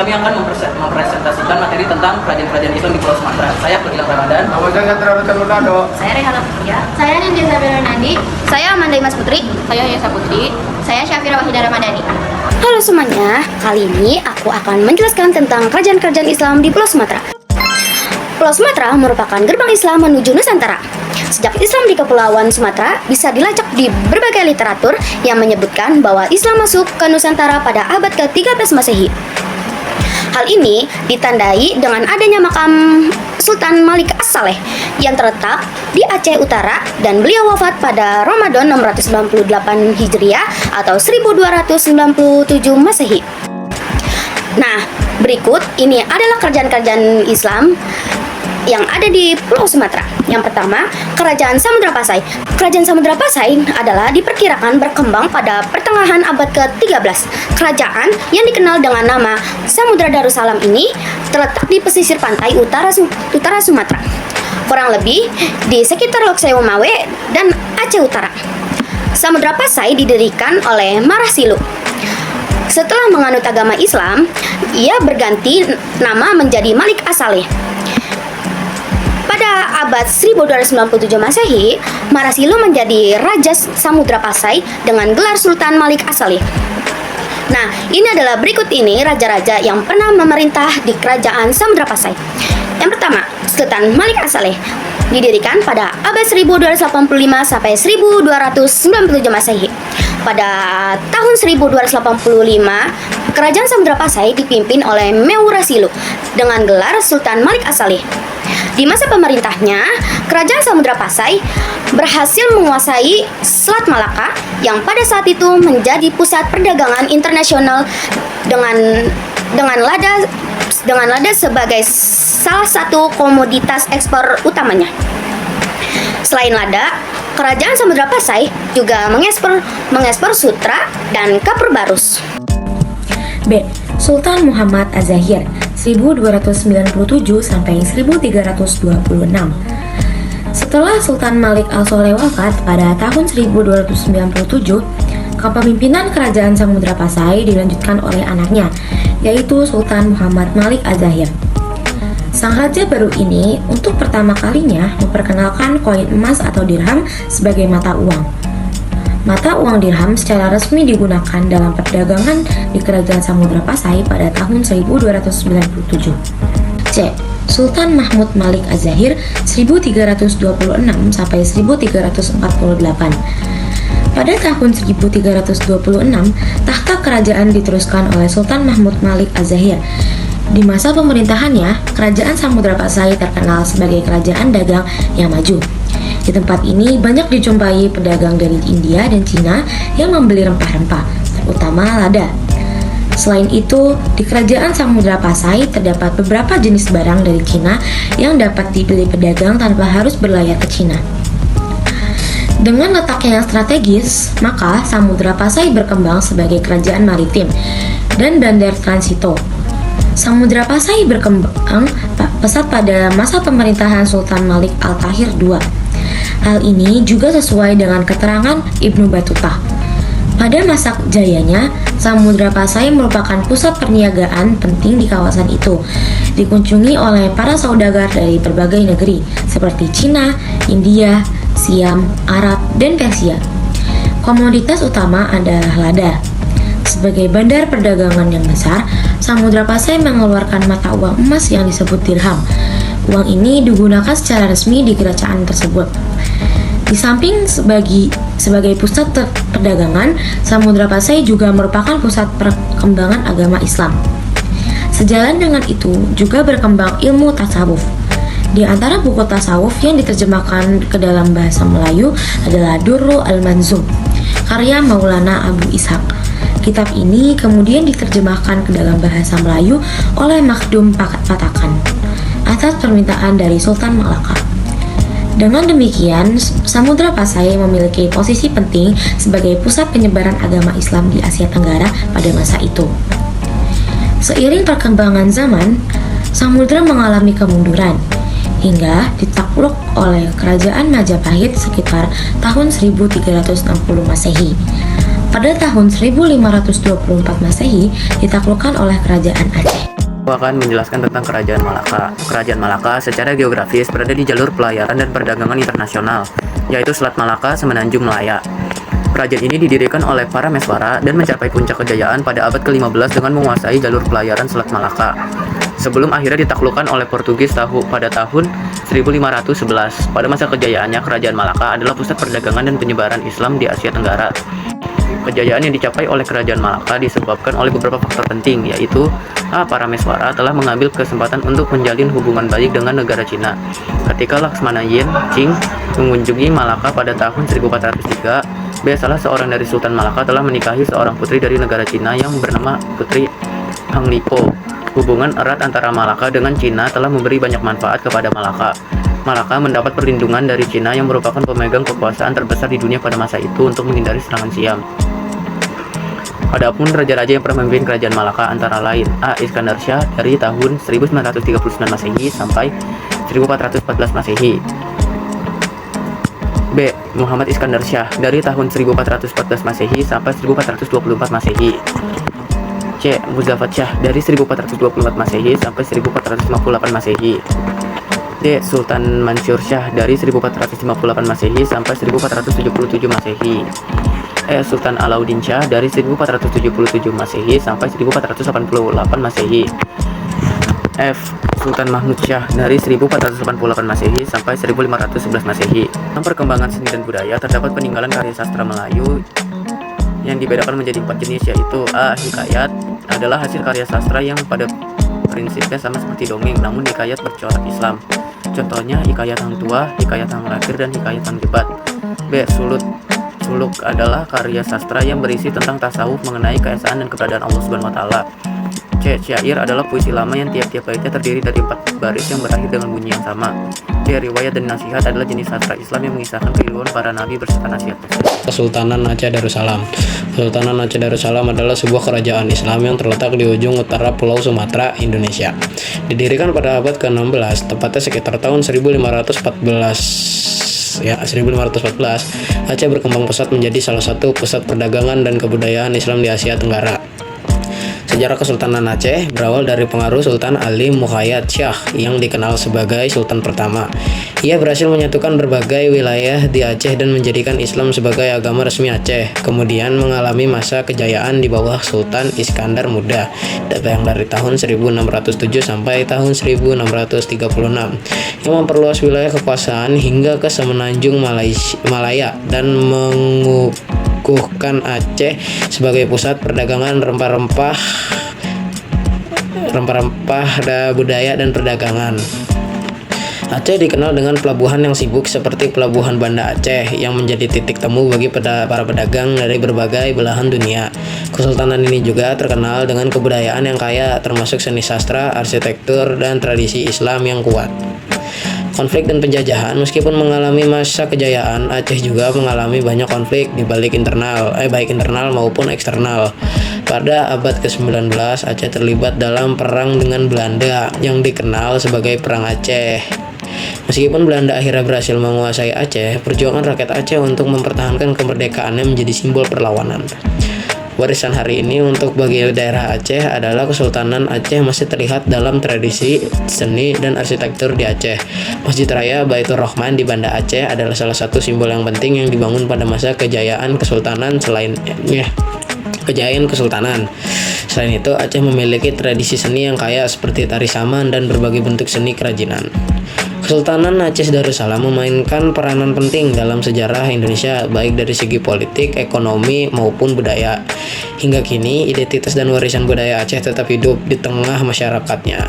kami akan mempresentasikan materi tentang kerajaan-kerajaan Islam di Pulau Sumatera. Saya Gilang Ramadan. Nama saya Gatra Rutano. Saya Rehana Putria. Saya Nindya Sabira Nandi. Saya Amanda Imas Putri. Saya Yesa Putri. Saya Syafira Wahida Ramadhani. Halo semuanya, kali ini aku akan menjelaskan tentang kerajaan-kerajaan Islam di Pulau Sumatera. Pulau Sumatera merupakan gerbang Islam menuju Nusantara. Sejak Islam di Kepulauan Sumatera bisa dilacak di berbagai literatur yang menyebutkan bahwa Islam masuk ke Nusantara pada abad ke-13 Masehi. Hal ini ditandai dengan adanya makam Sultan Malik As-Saleh yang terletak di Aceh Utara dan beliau wafat pada Ramadan 698 Hijriah atau 1297 Masehi. Nah, berikut ini adalah kerajaan-kerajaan Islam yang ada di Pulau Sumatera. Yang pertama, Kerajaan Samudra Pasai. Kerajaan Samudra Pasai adalah diperkirakan berkembang pada pertengahan abad ke-13. Kerajaan yang dikenal dengan nama Samudra Darussalam ini terletak di pesisir pantai utara Sumatera, kurang lebih di sekitar Lok Sewu-Mawe dan Aceh Utara. Samudra Pasai didirikan oleh Marah Silu. Setelah menganut agama Islam, ia berganti nama menjadi Malik As-Saleh. Pada abad 1297 Masehi, Marasilu menjadi Raja Samudra Pasai dengan gelar Sultan Malik As-Saleh. Nah, ini adalah berikut ini raja-raja yang pernah memerintah di Kerajaan Samudra Pasai. Yang pertama, Sultan Malik As-Saleh didirikan pada abad 1285 sampai 1297 Masehi. Pada tahun 1285, Kerajaan Samudra Pasai dipimpin oleh Meurasilu dengan gelar Sultan Malik As-Saleh. Di masa pemerintahnya, Kerajaan Samudra Pasai berhasil menguasai Selat Malaka yang pada saat itu menjadi pusat perdagangan internasional dengan lada sebagai salah satu komoditas ekspor utamanya. Selain lada, Kerajaan Samudra Pasai juga mengekspor sutra dan kapur barus. B. Sultan Muhammad Az-Zahir 1297 sampai 1326. Setelah Sultan Malik Al-Soleh wafat pada tahun 1297, kepemimpinan Kerajaan Samudra Pasai dilanjutkan oleh anaknya, yaitu Sultan Muhammad Malik Az-Zahir. Sang raja baru ini untuk pertama kalinya memperkenalkan koin emas atau dirham sebagai mata uang. Mata uang dirham secara resmi digunakan dalam perdagangan di Kerajaan Samudra Pasai pada tahun 1297. C. Sultan Mahmud Malik Az-Zahir 1326 sampai 1348. Pada tahun 1326, tahta kerajaan diteruskan oleh Sultan Mahmud Malik Az-Zahir. Di masa pemerintahannya, Kerajaan Samudra Pasai terkenal sebagai kerajaan dagang yang maju. Di tempat ini banyak dijumpai pedagang dari India dan Cina yang membeli rempah-rempah, terutama lada. Selain itu, di Kerajaan Samudra Pasai terdapat beberapa jenis barang dari Cina yang dapat dibeli pedagang tanpa harus berlayar ke Cina. Dengan letaknya yang strategis, maka Samudra Pasai berkembang sebagai kerajaan maritim dan bandar transito. Samudra Pasai berkembang pesat pada masa pemerintahan Sultan Malik Al-Tahir II. Hal ini juga sesuai dengan keterangan Ibnu Battuta. Pada masa jayanya, Samudra Pasai merupakan pusat perniagaan penting di kawasan itu, dikunjungi oleh para saudagar dari berbagai negeri seperti Cina, India, Siam, Arab, dan Persia. Komoditas utama adalah lada. Sebagai bandar perdagangan yang besar, Samudra Pasai mengeluarkan mata uang emas yang disebut dirham. Uang ini digunakan secara resmi di kerajaan tersebut. Di samping sebagai pusat perdagangan, Samudra Pasai juga merupakan pusat perkembangan agama Islam. Sejalan dengan itu juga berkembang ilmu tasawuf. Di antara buku tasawuf yang diterjemahkan ke dalam bahasa Melayu adalah Durrul Al-Manzum, karya Maulana Abu Ishaq. Kitab ini kemudian diterjemahkan ke dalam bahasa Melayu oleh Makhdum Patakan atas permintaan dari Sultan Malaka. Dengan demikian, Samudra Pasai memiliki posisi penting sebagai pusat penyebaran agama Islam di Asia Tenggara pada masa itu. Seiring perkembangan zaman, Samudra mengalami kemunduran hingga ditakluk oleh Kerajaan Majapahit sekitar tahun 1360 Masehi. Pada tahun 1524 Masehi ditaklukkan oleh Kerajaan Aceh. Aku akan menjelaskan tentang Kerajaan Malaka. Kerajaan Malaka secara geografis berada di jalur pelayaran dan perdagangan internasional, yaitu Selat Malaka, Semenanjung Malaya. Kerajaan ini didirikan oleh para Meswara dan mencapai puncak kejayaan pada abad ke-15 dengan menguasai jalur pelayaran Selat Malaka. Sebelum akhirnya ditaklukkan oleh Portugis pada tahun 1511. Pada masa kejayaannya, Kerajaan Malaka adalah pusat perdagangan dan penyebaran Islam di Asia Tenggara. Kejayaan yang dicapai oleh Kerajaan Malaka disebabkan oleh beberapa faktor penting, yaitu para Meswara telah mengambil kesempatan untuk menjalin hubungan baik dengan negara Cina. Ketika Laksmana Yin Qing mengunjungi Malaka pada tahun 1403, salah seorang dari Sultan Malaka telah menikahi seorang putri dari negara Cina yang bernama Putri Hanglipo. Hubungan erat antara Malaka dengan Cina telah memberi banyak manfaat kepada Malaka. Malaka mendapat perlindungan dari Cina yang merupakan pemegang kekuasaan terbesar di dunia pada masa itu untuk menghindari serangan Siam. Adapun raja-raja yang pernah memimpin Kerajaan Malaka antara lain A. Iskandar Shah dari tahun 1939 Masehi sampai 1414 Masehi. B. Muhammad Iskandar Shah dari tahun 1414 Masehi sampai 1424 Masehi. C. Muzaffar Shah dari 1424 Masehi sampai 1458 Masehi. D. Sultan Mansur Shah dari 1458 Masehi sampai 1477 Masehi. E. Sultan Alauddin Shah dari 1477 Masehi sampai 1488 Masehi. F. Sultan Mahmud Shah dari 1488 Masehi sampai 1511 Masehi. Dalam perkembangan seni dan budaya terdapat peninggalan karya sastra Melayu yang dibedakan menjadi 4 jenis, yaitu A. Hikayat adalah hasil karya sastra yang pada prinsipnya sama seperti dongeng, namun hikayat bercorak Islam. Contohnya Hikayat Hang Tua, Hikayat Hang Lakir, dan Hikayat Hang Jebat. B. Suluk adalah karya sastra yang berisi tentang tasawuf mengenai keesaan dan keberadaan Allah Subhanahu wa taala. C. Syair adalah puisi lama yang tiap-tiap baitnya terdiri dari 4 baris yang berakhir dengan bunyi yang sama. D. Riwayat dan nasihat adalah jenis sastra Islam yang mengisahkan kehidupan para nabi berserta nasihat. Kesultanan Aceh Darussalam. Kesultanan Aceh Darussalam adalah sebuah kerajaan Islam yang terletak di ujung utara Pulau Sumatera, Indonesia. Didirikan pada abad ke-16, tepatnya sekitar tahun 1514, Aceh berkembang pesat menjadi salah satu pusat perdagangan dan kebudayaan Islam di Asia Tenggara. Sejarah Kesultanan Aceh berawal dari pengaruh Sultan Ali Muhayyad Shah yang dikenal sebagai Sultan pertama. Ia berhasil menyatukan berbagai wilayah di Aceh dan menjadikan Islam sebagai agama resmi Aceh. Kemudian mengalami masa kejayaan di bawah Sultan Iskandar Muda yang dari tahun 1607 sampai tahun 1636 yang memperluas wilayah kekuasaan hingga ke Semenanjung Malaya dan mengukuhkan Aceh sebagai pusat perdagangan rempah-rempah, budaya dan perdagangan. Aceh dikenal dengan pelabuhan yang sibuk seperti Pelabuhan Banda Aceh yang menjadi titik temu bagi para pedagang dari berbagai belahan dunia. Kesultanan ini juga terkenal dengan kebudayaan yang kaya termasuk seni sastra, arsitektur, dan tradisi Islam yang kuat. Konflik dan penjajahan. Meskipun mengalami masa kejayaan, Aceh juga mengalami banyak konflik di baik internal maupun eksternal. Pada abad ke-19, Aceh terlibat dalam perang dengan Belanda yang dikenal sebagai Perang Aceh. Meskipun Belanda akhirnya berhasil menguasai Aceh, perjuangan rakyat Aceh untuk mempertahankan kemerdekaannya menjadi simbol perlawanan. Warisan hari ini untuk bagi daerah Aceh adalah Kesultanan Aceh masih terlihat dalam tradisi seni dan arsitektur di Aceh. Masjid Raya Baitur Rahman di Banda Aceh adalah salah satu simbol yang penting yang dibangun pada masa kejayaan Kesultanan. Selain itu, Aceh memiliki tradisi seni yang kaya seperti tari saman dan berbagai bentuk seni kerajinan. Kesultanan Aceh Darussalam memainkan peranan penting dalam sejarah Indonesia baik dari segi politik, ekonomi, maupun budaya. Hingga kini, identitas dan warisan budaya Aceh tetap hidup di tengah masyarakatnya.